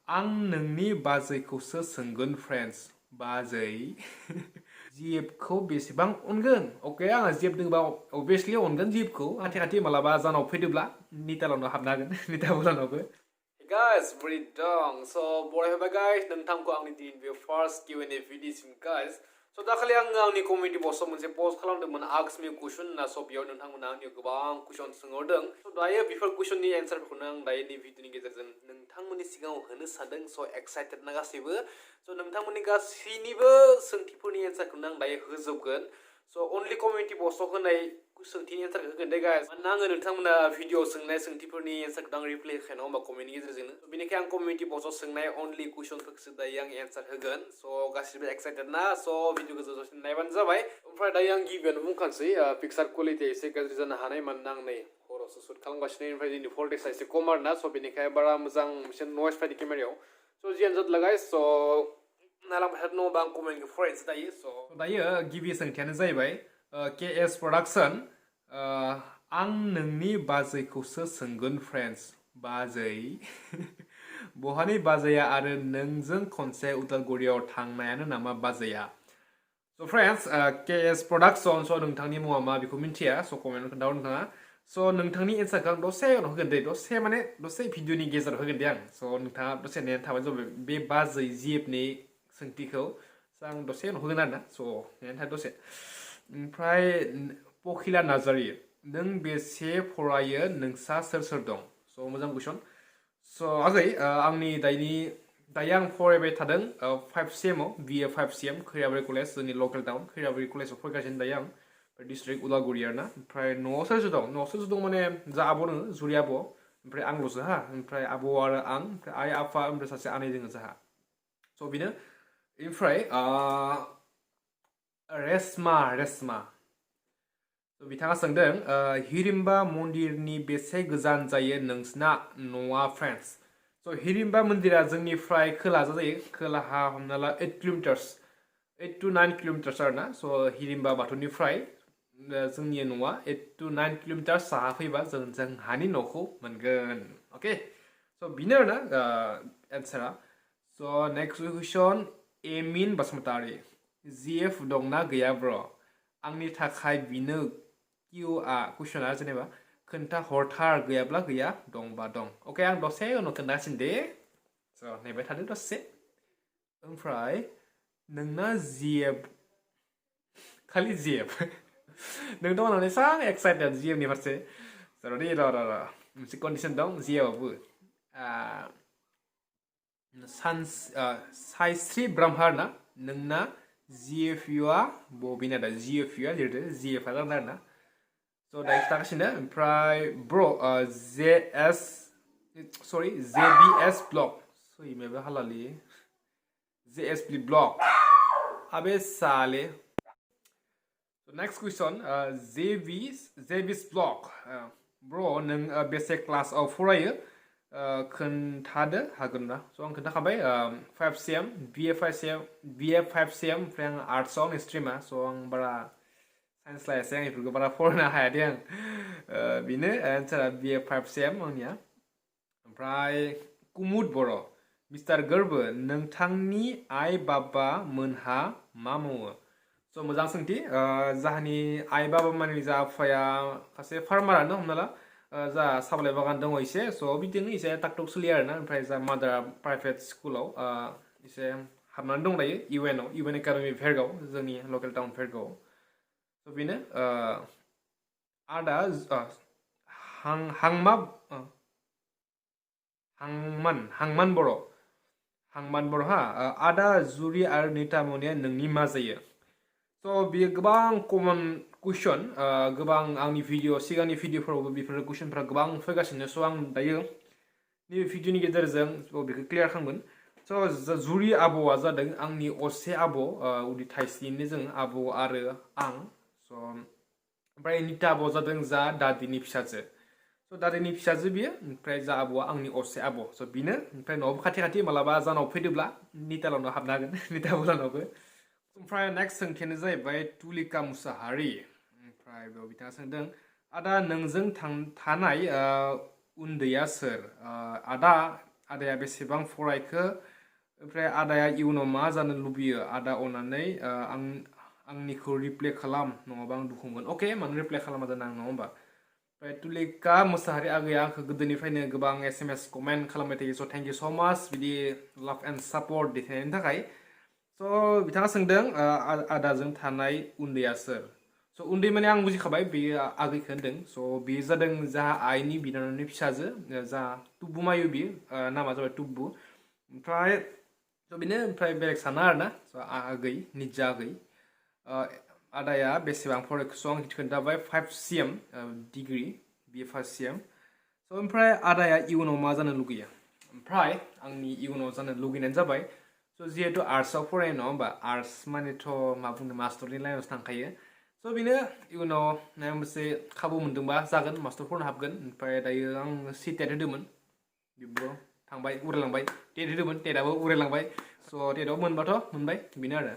आं नोंनि बाजैखौसो सोंगोन फ्रेन्ड्स बाजै जिएफखौ बेसेबां अनगोन अके आंहा जिएफ दोंबा अबभियासलि अनगोन जिएफखौ खाथि खाथि मालाबा जानाव फैदोब्ला नितालावनो हाबनो हागोन निताबोलानावबो guys बोरै दं स बरायबाय गाइस नोंथांखौ आंनि दिन बे फार्स्ट Q&A भिडिअसिम गाइस स दाखालि आङो आंनि कमिउनिटि पस्टआव मोनसे पोस्ट खालामदोंमोन आस्क मी कुइसन होनना स बेयाव नोंथांमोना आंनियाव गोबां कुइसन सोंहरदों स दायो बेफोर कुइसननि एन्सारफोरखौनो आं दायो नै भिडिअनि गेजेरजों नोंथांमोननि सिगाङाव होनो सानदों स एक्साइटेड ना गासैबो स नोंथांमोननि गासैनिबो सोंथिफोरनि एन्सारखौनो आं दायो होजोबगोन स अनलि कमिउनिटि पस्टआव होनाय सोंथिनि एन्सारखौ होगोन दे गाइस मानोना आङो नोंथांमोना भिडिअ सोंनाय सोंथिफोरनि एन्सारखौ आं रिप्लाय होखाया नङा होमबा कमेन्टनि गेजेरजोंनो बेनिखायनो आं कमिउनिटि पस्टआव सोंनाय अनलि कुइसनफोरखौसो दायो आं एन्सार होगोन स गासिबो एक्साइटेड ना स भिडिअखौ जोबजासिम नायबानो जाबाय ओमफ्राय दायो आं गिबियावनो बुंखानोसै पिक्सार क्वालिटिया एसे गाज्रि जानो हानाय मानोना आं नै हरावसो शुट खालामगासिनो ओमफ्राय दिनै भल्टेजआ एसे खम आरोना स बेनिखायनो बारा मोजां मोनसे नयस फैदों केमेरायाव स जियानो जादोला गाइस स नायलांबाय थादों नङाबा आं कमेन्टखौ फरायनोसै दायो स दायो गिबि सोंथियानो जाहैबाय केएस प्रडाक्सन आं नोंनि बाजैखौसो सोंगोन फ्रेन्ड्स बाजै बहानि बाजैया आरो नोंजों खनसे उदालगुरियाव थांनायानो नामा बाजैया स फ्रेन्ड्स केएस प्रडाक्सन स नोंथांनि मुङा मा बेखौ मिन्थिया स कमेन्टआव खोन्थाहर नोंथाङा स नोंथांनि एन्सारखौ आं दसे उनाव होगोन दे दसे माने दसे भिडिअनि गेजेराव होगोन दे आं स नोंथाङा दसे नेनानै थाबानो जाबाय बे बाजै जिएफनि सोंथिखौ आं दसे उनाव होगोन आरोना स नेनानै थादो दसे ओमफ्राय पखिला नार्जारि नों बेसे फरायो नोंसा सोर सोर दं स मोजां कुइसन स आगै आंनि दायो आं फरायबाय थादों 5 सेमाव बिए 5 सेम खैराबारि कलेज जोंनि लकेल टाउन खैराबारि कलेजाव फरायगासिनो दायो आं डिस्ट्रिक्ट उदालगुरि आरोना ओमफ्राय न'आव सोर सोर दं माने जा आब' दङ जुरि आब' ओमफ्राय आंल'सो हा ओमफ्राय आब' आरो आं ओमफ्राय आइ आफा ओमफ्राय सासे आनै दङ जोंहा स बेनो ओमफ्राय रेसमा बिथाङा सोंदों हिरिम्बा मन्दिरनि बेसे गोजान जायो नोंसिना न'आ फ्रेन्ड्स स हिरिम्बा मन्दिरा जोंनिफ्राय खोलाहा जायो खोलाहा हमना ला 8 to 9 किल'मिटार्स आरोना स हिरिम्बा बाथौनिफ्राय जोंनि न'आ 8 to 9 किल'मिटार्स साहा फैबा जोंहानि न'खौ मोनगोन अके स बेनो आरोना एन्सारा स नेक्स्ट कुइसन एमिन बसुमतारी जिएफ दंना गैया ब्र आंनि थाखाय बिनो किउआ कुइसना जेनेबा खोन्था हरथार गैयाब्ला गैया दंबा दं अके आं दसे उनाव खोन्थागासिनो दे स नेबाय थादो दसे ओमफ्राय नोंना जिएफ खालि जिएफ नोंथ' आंनाव एसां एक्साइटेड जिएफनि फारसे र' मोनसे कन्डिसन दं जिएफआवबो सायस्रि ब्रह्मार ना नोंना जिएफइउआ बबेना दा जिएफइउआ लिरदो जिएफआ जागोन आरोना स दायो खिथागासिनो ओमफ्राय ब्र जेबिएस ब्लग सरि माबा हालालि जेएसपि ब्लग आबे साले नेक्स्ट कुइसन जेबिस ब्लग ब्र नों बेसे क्लासआव फरायो खोन्थादो हागोन ना स आं खोन्थाखाबाय 5 सेम बिए 5 सेम ओमफ्राय आं आर्ट्सआव आंनि स्ट्रिमा स आं बारा साइन्स लायासै आं बेफोरखौ बारा फरायनो हायादे आं बेनो एन्सारा बिए 5 सेम आंनिया ओमफ्राय कुमुद बर' मिस्टार गोरबो नोंथांनि आइ बाबा मोनहा मा मावो स मोजां सोंथि जाहानि आइ बाबा माने जा आफाया सासे फार्मारानो हमना ला जा साबलाइ बागान दङ एसे स बिदिनो एसे टाकटुक सोलियो आरोना ओमफ्राय जा मादारा प्राइभेट स्कुलाव एसे हाबनानै दं दायो इउएन एकाडेमि भेरगाव जोंनि लकेल टाउन भेरगाव स बेनो आदा हांमान बर' हा आदा जुरि आरो नितामनिया नोंनि मा जायो स बेयो गोबां कमन कुइसन गोबां आंनि सिगांनि भिडिअफोरावबो बेफोर कुइसनफ्रा गोबां फैगासिनो स आं दायो नैबे भिडिअनि गेजेरजों बेखौ क्लियार खालामगोन स जुरि आब'आ जादों आंनि असे आब' उदै थाइसेनिनो जों आब' आरो आं स ओमफ्राय निता आब'आ जादों जा दादिनि फिसाजो स दादिनि फिसाजो बियो ओमफ्राय जा आब'आ आंनि असे आब' स बेनो ओमफ्राय न'आवबो खाथि मालाबा जानाव फैदोब्ला नितालावनो हाबनो हागोन निता आब'लानावबो ओमफ्राय नेक्स्ट सोंथियानो जाहैबाय तुलिका मुसाहारि ओमफ्राय बेयाव बिथाङा सोंदों आदा नोंजों थानाय उन्दैया सोर आदाया बेसेबां फरायखो ओमफ्राय आदाया इयुनाव मा जानो लुबैयो आदा अननानै आंनिखौ रिप्लाय खालाम नङाबा आं दुखु मोनगोन अके मानो रिप्लाय खालामा जानो आं नङा होमबा ओमफ्राय तुलिका मोसाहारि आगैया आंखौ गोदोनिफ्रायनो गोबां SMS कमेन्ट खालामबाय थायो स' थेंक इउ स' माच बिदि लाभ एन्ड सापर्ट देखायनायनि थाखाय स' बिथाङा सोंदों आदाजों थानाय उन्दैया सोर स' उन्दै माने आं बुजिखाबाय बेयो आगैखौ होनदों स' बेयो जादों जाहा आइनि बिनानावनि फिसाजो जा तुब्बु मायो बियो नामा जाबाय तुब्बु ओमफ्राय स' बेनो ओमफ्राय बेलेग साना आरोना स' आगै निजा आगै आदाया बेसेबां फरायखो स' आं खोन्थाबाय 5cm डिग्री बिए फार्स्ट सेम स' ओमफ्राय आदाया इयुनाव मा जानो लुगैयो ओमफ्राय आंनि इयुनाव जानो लुगैनायानो जाबाय स' जिहेतु आर्ट्सआव फरायो नङा होमबा आर्ट्स मानेथ' मा बुंनो मास्टारनि लाइनावसो थांखायो स' बेनो इयुनाव माबा मोनसे खाबु मोन्दोंबा जागोन मास्टार फरायनो हाबगोन ओमफ्राय दायो आं टेट होदोंमोन बेबो थांबाय उरायलांबाय टेट होदोंमोन टेटआबो उरायलांबाय स' टेटआव मोनबाथ' मोनबाय बेनो आरो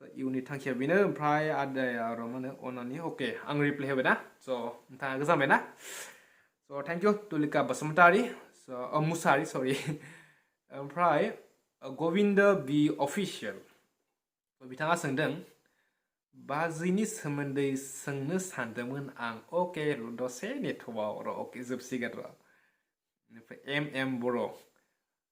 इयुननि थांखिया बेनो ओमफ्राय आदाया र' मा होनो अननानै अके आं रिप्लाय होबाय ना स' नोंथाङा गोजांबाय ना स' थेंक इउ तुलिका बसुमतारी स' मुसाहारि सरि ओमफ्राय गबिन्द बि अफिसियेल बिथाङा सोंदों बाजैनि सोमोन्दै सोंनो सानदोंमोन आं अके दसे नेटवाव र' अके जोबसिगोन र' बेनिफ्राय बर'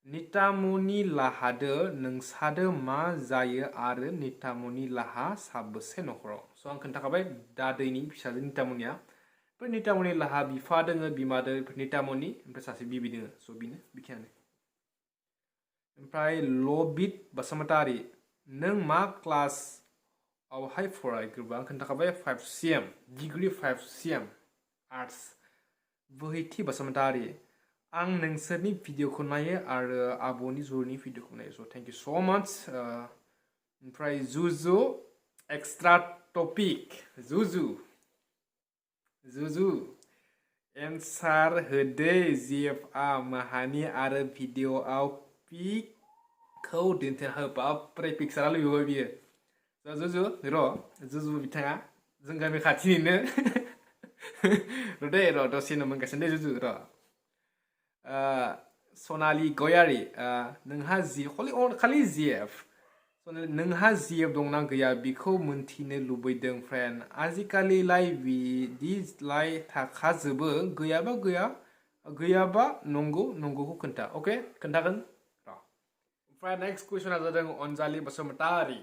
नितामनि लाहादो नोंसादो मा जायो आरो नितामनि लाहा साबोसे न'खराव स' आं खोन्थाखाबाय दादैनि फिसाजो नितामनिया ओमफ्राय नितामनि लाहा बिफा दोङो बिमा दोङो नितामनि ओमफ्राय सासे बिबि दोङो स' बेनो बिखिनियानो ओमफ्राय लबित बसुमतारी नों मा क्लास आवहाय फरायग्रोबा आं खोन्थाखाबाय 5cm डिग्री 5cm आर्ट्स बोहैथि बसुमतारी आं नोंसोरनि भिडिअखौ नायो आरो आब'नि जुरनि भिडिअखौ नायो स' थेंक इउ स' माच ओमफ्राय जुजु एक्सट्रा टपिक जुजु एन्सार होदे जिएफआ माहानि आरो भिडिअआव पिकखौ दिन्थिना हो बाब्रे पिक्सारा लुबैबाय बियो जुजु र' जुजु बिथाङा जों गामि खाथिनिनो र' दे र' दसेनो मोनगासिनो दे जुजु र' सनालि गयारि नोंहा खालि जिएफ नोंहा जिएफ दंना गैया बेखौ मोनथिनो लुबैदों फ्रेन्ड आजिखालिलाय बिदिलाय थाखाजोबो गैयाबा नंगौखौ खोन्था अके खोन्थागोन र' ओमफ्राय नेक्स्ट कुइसना जादों अनजालि बसुमतारी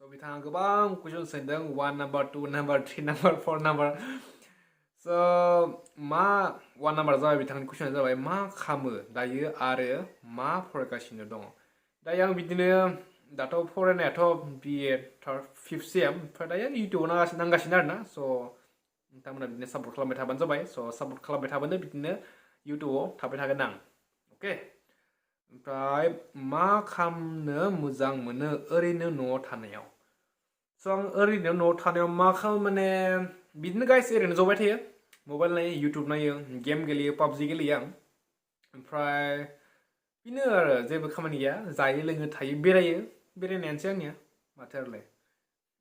स' बिथाङा गोबां कुइसन सोंदों 1 नाम्बार 2 नाम्बार 3 नाम्बार 4 नाम्बार स' मा 1 नाम्बार जाबाय बिथांनि कुइसना जाबाय मा खालामो दायो आरो मा फरायगासिनो दङ दायो आं बिदिनो दाथ' फरायनायाथ' बिए 5cm ओमफ्राय दायो इउटुबाव नांगासिनो आरोना स' नोंथांमोना बिदिनो सापर्ट खालामबाय थाबानो जाबाय स' सापर्ट खालामबाय थाबानो बिदिनो इउटुबाव थाबाय थागोन आं अके ओमफ्राय मा खालामनो मोजां मोनो ओरैनो न'आव थानायाव स' आं ओरैनो न'आव थानायाव मा खालामो माने बिदिनो गाइस ओरैनो जबाय थायो मबाइल नायो इउटुब नायो गेम गेलेयो पाबजि गेलेयो आं ओमफ्राय बेनो आरो जेबो खामानि गैया जायो लोङो थायो बेरायनायानोसै आंनिया माथो आरोलाय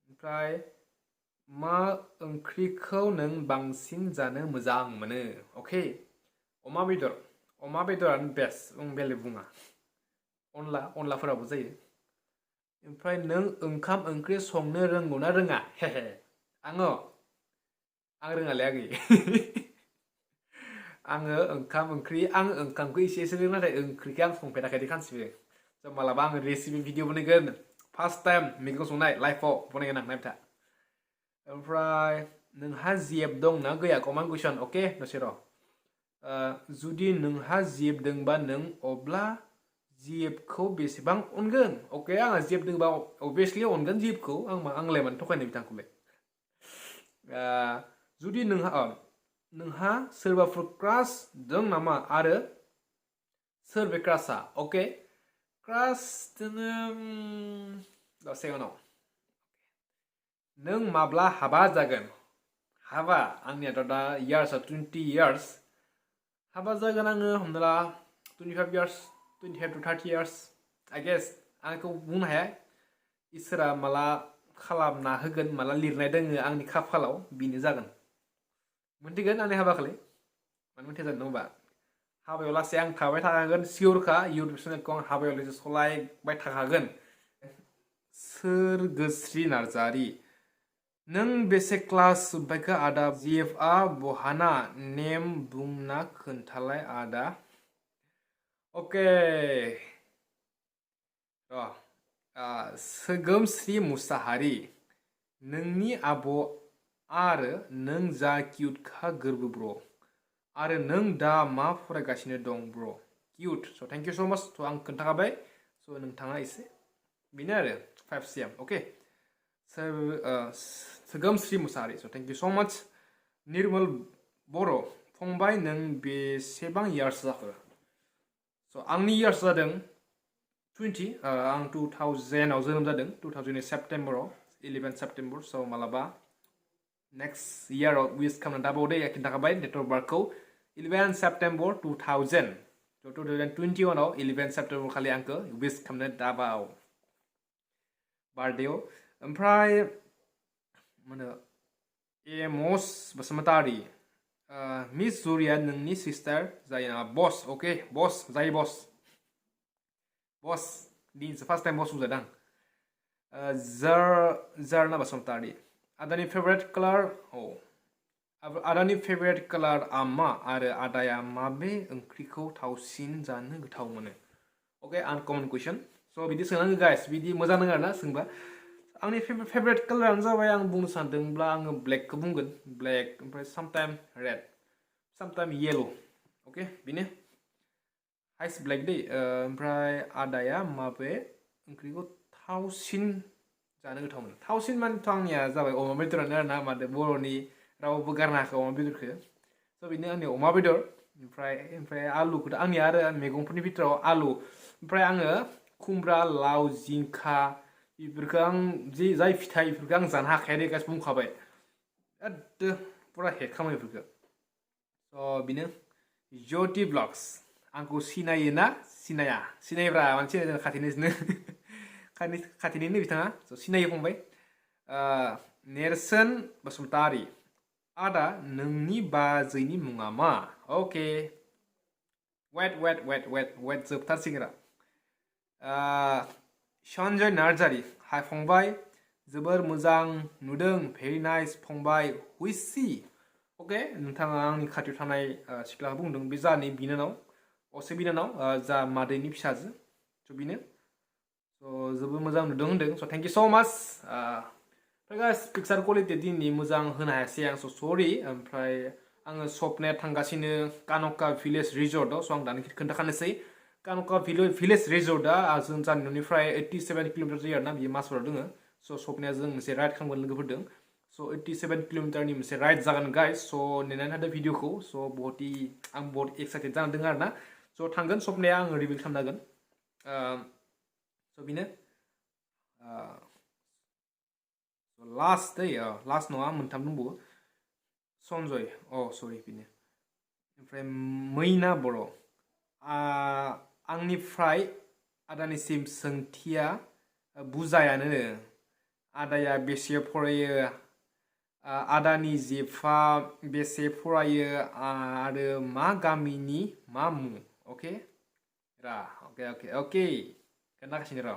ओमफ्राय मा ओंख्रिखौ नों बांसिन जानो मोजां मोनो अके अमा बेदरानो बेस्ट बेलेग बुङा अनलाफोराबो जायो ओमफ्राय नों ओंखाम ओंख्रि संनो रोंगौ ना रोङा हेहे आं रोङालै आगै आङो ओंखामखौ एसे रोङो नाथाय ओंख्रिखौ आं संफेराखै खानसेबो स' मालाबा आङो रेसिपि भिडिअ बानायगोन फार्स्ट टाइम मैगं संनाय लाइफआव बानायगोन आं नायबाय था ओमफ्राय नोंहा जिएफ दं ना गैया कमेन्ट कुइसन अके दसे र' जुदि नोंहा जिएफ दोंबा नों अब्ला जिएफखौ बेसेबां अनगोन अके आंहा जिएफ दोंबा अभियासलि अनगोन जिएफखौ आंलाय मानो थगायनो बिथांखौलाय जुदि नोंहा सोरबाफोर क्रास दं नामा आरो सोर बे क्रासआ अके क्रास दोङो दसे उनाव नों माब्ला हाबा जागोन आंनियाथ' दा इयार्सआ 20 इयार्स हाबा जागोन आङो हमना ला 25 years 25 to 30 years I guess आंखौ बुंनो हाया इसोरा माला खालामना होगोन माला लिरनाय दोङो आंनि खाफालाव बेनो जागोन मोनथिगोन आंनि हाबाखौलाय मानो मोनथिया जानो होनबा हाबायाव लासै आं थाबाय थाखागोन सियरखा इउटुब चेनेलखौ आं हाबायाव लासै सलायबाय थाखागोन सोरगोस्रि नार्जारि नों बेसे क्लास जोब्बायखो आदा जिएफआ बहाना नेम बुंना खोन्थालाय आदा ओके सोगोमस्रि मुसाहारि नोंनि आब' आरो नों जा किउटखा गोरबो ब्र' आरो नों दा मा फरायगासिनो दं ब्र' किउट स' थेंक इउ स' माच थ' आं खोन्थाखाबाय स' नोंथाङा एसे बेनो आरो 5cm अके सोगोमस्रि मुसाहारि स' थेंक इउ स' माच निर्मल बर' फंबाय नों बेसेबां इयार्स जाखो स' आंनि इयार्स जादों 20 आं 2000 आव जोनोम जादों 2000 सेप्टेम्बराव 11 सेप्टेम्बर स' मालाबा नेक्स्ट इयाराव विश खालामनो दाबावदे खिन्थाखाबाय डेट अफ बार्थखौ 11 सेप्टेम्बर 2000 स' 2021 आव 11 सेप्टेम्बर खालि आंखौ विश खालामनो दाबाव बार्थडेआव ओमफ्राय माने एमस बसुमतारि मिस जुरिया नोंनि सिस्टार जायो नामा बस अके बस जायो बस दिनैसो फार्स्ट टाइम बस बुंजादों जारना बसुमतारि आदानि फेभरेट कालार आदानि फेभरेट कालार मा आरो आदाया माबे ओंख्रिखौ थावसिन जानो गोथाव मोनो अके आनकमन कुइसन स' बिदि सोंनांगौ गाइस बिदि मोजां नङा आरोना सोंबा आंनि फेभरेट कालारानो जाबाय आं बुंनो सानदोंब्ला आङो ब्लेकखौ बुंगोन ब्लेक ओमफ्राय सामटाइम रेड सामटाइम येलो अके बेनो हाइस ब्लेक दै ओमफ्राय आदाया माबे ओंख्रिखौ थावसिन जानो गोथाव मोनो थावसिन मानेथ' आंनिया जाबाय अमा बेदरानो आरोना मादो बर'नि रावबो गारनो हायाखै अमा बेदरखौ स' बेनो आंनि अमा बेदर ओमफ्राय आलुखौथ' आंनि आरो मैगंफोरनि बिथोराव आलु ओमफ्राय आङो खुमब्रा लाव जिंखा बेफोरखौ आं जाय फिथाइ बेफोरखौ आं जानो हाखाया दे गासिबो बुंखाबाय एकदम पुरा हेट खालामो बेफोरखौ स' बेनो ज्योति ब्लग्स आंखौ सिनायोना सिनाया सिनायब्रा मानसि खाथिनिनो खाथिनिनो बिथाङा स' सिनायो फंबाय नेरसोन बसुमतारि आदा नोंनि बाजैनि मुङा मा अके वेट जोबथारसिगोन सन्जय नार्जारि हाय फंबाय जोबोर मोजां नुदों भेरि नाइस फंबाय हुइसि अके नोंथाङा आंनि खाथियाव थानाय सिख्लाखौ बुंदों बे जानि बिनानाव असे बिनानाव जा मादैनि फिसाजो स' बेनो स' जोबोर मोजां नुदों होनदों स' थेंक इउ स' माच ओमफ्राय गाइस पिक्सार कुवालिटि दिनै मोजां होनो हायासै आं स' सरि ओमफ्राय आङो सपनाया थांगासिनो कानका भिलेज रिजर्टआव स' आं दानि खोन्थाखानोसै कानका भिलेज रिजर्टआ जों जानि न'निफ्राय 87 किल'मिटार जायो आरोना बियो मासफोराव दङ स' सपनाया जों मोनसे राइड खालामगोन लोगोफोरजों स' 87 किल'मिटारनि मोनसे राइड जागोन गाइस स' नेनानै थादों भिडिअखौ स' आं बहुत एक्साइटेड जाना दङ आरोना स' थांगोन सपनाया आङो रिभिल खालामनो हागोन स' बेनो लास्ट दै लास्ट नङा मोनथाम दंबावो सन्जय सरि बेनो ओमफ्राय मैना बर' आंनिफ्राय आदानिसिम सोंथिया बुजायानो आदाया बेसे फरायो आदानि जेफा बेसे फरायो आरो मा गामिनि मा मुं अके अके खोनागासिनो र'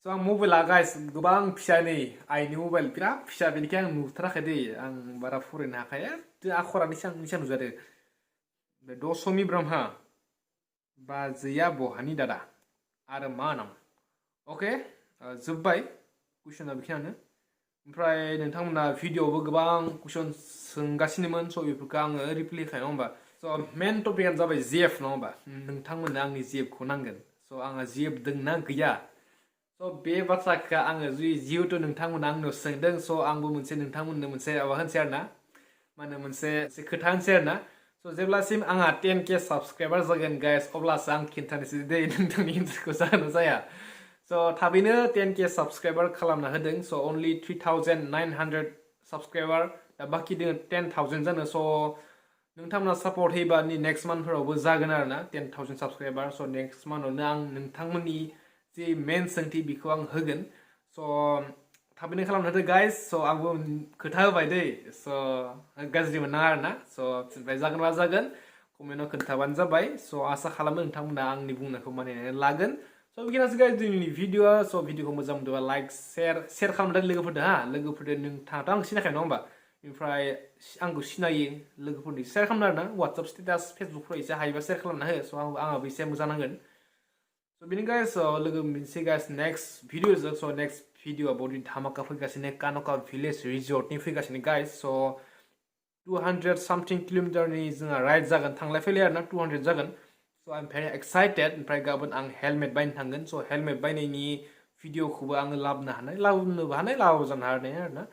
स' आं मबाइला गाइस गोबां फिसा नै आइनि मबाइल बिराद फिसा बेनिखाय आं नुथाराखै दै आं बारा फरायनो हाखाया आखरानो निसा नुजादों दसमि ब्रह्मा बाजैया बहानि दादा आरो मा नाम अके जोब्बाय कुइसना बेखिनियानो ओमफ्राय नोंथांमोना भिडिअआवबो गोबां कुइसन सोंगासिनोमोन स' बेफोरखौ आङो रिप्लाइ होखायो नङा होमबा स' मेन टपिकआनो जाबाय जिएफ नङा होमबा नोंथांमोननो आंनि जिएफखौ नांगोन स' आंहा जिएफ दंना गैया स' बे बाथ्राखौ आङो जिहेतु नोंथांमोना आंनाव सोंदों स' आंबो मोनसे नोंथांमोननो मोनसे माबा होनसै आरोना मा होनो मोनसे खोथा होनसै आरोना स' जेब्लासिम आंहा 10K साबसक्राइबार जागोन गाइस अब्लासो आं खिन्थानोसै दे नोंथांनि इन्टारेस्टखौ जागोन जाया स' थाबैनो 10K साबसक्राइबार खालामना होदों स' अनलि 3900 साबसक्राइबार दा बाखि दङ 10,000 जानो स' नोंथांमोना सापर्ट होयोबा नेक्स्ट मान्थफोरावबो जागोन आरोना 10,000 साबसक्राइबार स' नेक्स्ट मान्थआवनो आं नोंथांमोननि जे मेन सोंथि बेखौ आं होगोन स' थाबैनो खालामनो होदो गाइस स' आंबो खोथा होबाय दै स' गाज्रि मोननाङा आरोना स' ओमफ्राय जागोनबा जागोन कमेन्टआव खोन्थाबानो जाबाय स' आसा खालामो नोंथांमोना आंनि बुंनायखौ मानिनानै लागोन स' बेखिनियानोसै गाइस दिनैनि भिडिअ'आ स' भिडिअ'खौ मोजां मोनदोंबा लाइक शेयार खालामदो लोगोफोरदो हा लोगोफोरदो नोंथाङाथ' आं सिनायखायो नङा होमबा ओमफ्राय आंखौ सिनायो लोगोफोरनो शेयार खालामनो आरोना वाट्सएप स्टेटास फेसबुकफ्राव एसे हायोबा शेयार खालामना हो स' आंहाबो एसे मोजां नांगोन स' बेनो गाइस लोगो मोनसे गाइस नेक्स्ट भिडिअ'जों स' नेक्स्ट भिडिअ'आ बडि धामाका फैगासिनो कान'का भिलेज रिजर्टनि फैगासिनो गाइस स' 200 something किल'मिटारनि जोंहा राइड जागोन थांलाय फैलाय आरोना 200 जागोन स' आइ एम भेरि एक्साइटेड ओमफ्राय गाबोन आं हेलमेट बायनो थांगोन स' हेलमेट बायनायनि भिडिअ'खौबो आङो लाबोनोबो हानाय लाबो जानो हानाय आरोना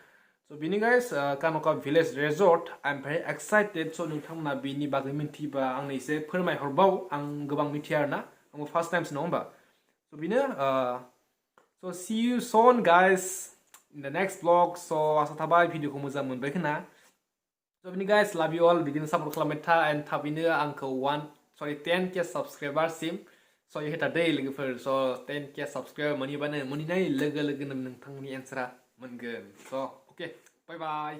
स' बेनि गाइस कान'का village resort I am very excited स' नोंथांमोना बेनि बागै मिन्थिबा आंनो एसे फोरमायहरबाव आं गोबां मिथिया आरोना आंबो फार्स्ट टाइमसो नङा होमबा स' बेनो स' see you soon guys in the next vlog स' आसा थाबाय भिडिअ'खौ मोजां मोनबाय खोना स' बेनि गाइस लाभ इउ अल बिदिनो सापर्ट खालामबाय था एन्ड थाबैनो आंखौ 10k साबस्क्राइबारसिम स' हेटारदै लोगोफोर स' 10k साबस्क्राइबार मोनहैबानो मोनहैनाय लोगो लोगोनो नोंथांनि एन्सारा मोनगोन स' अके बाय बाय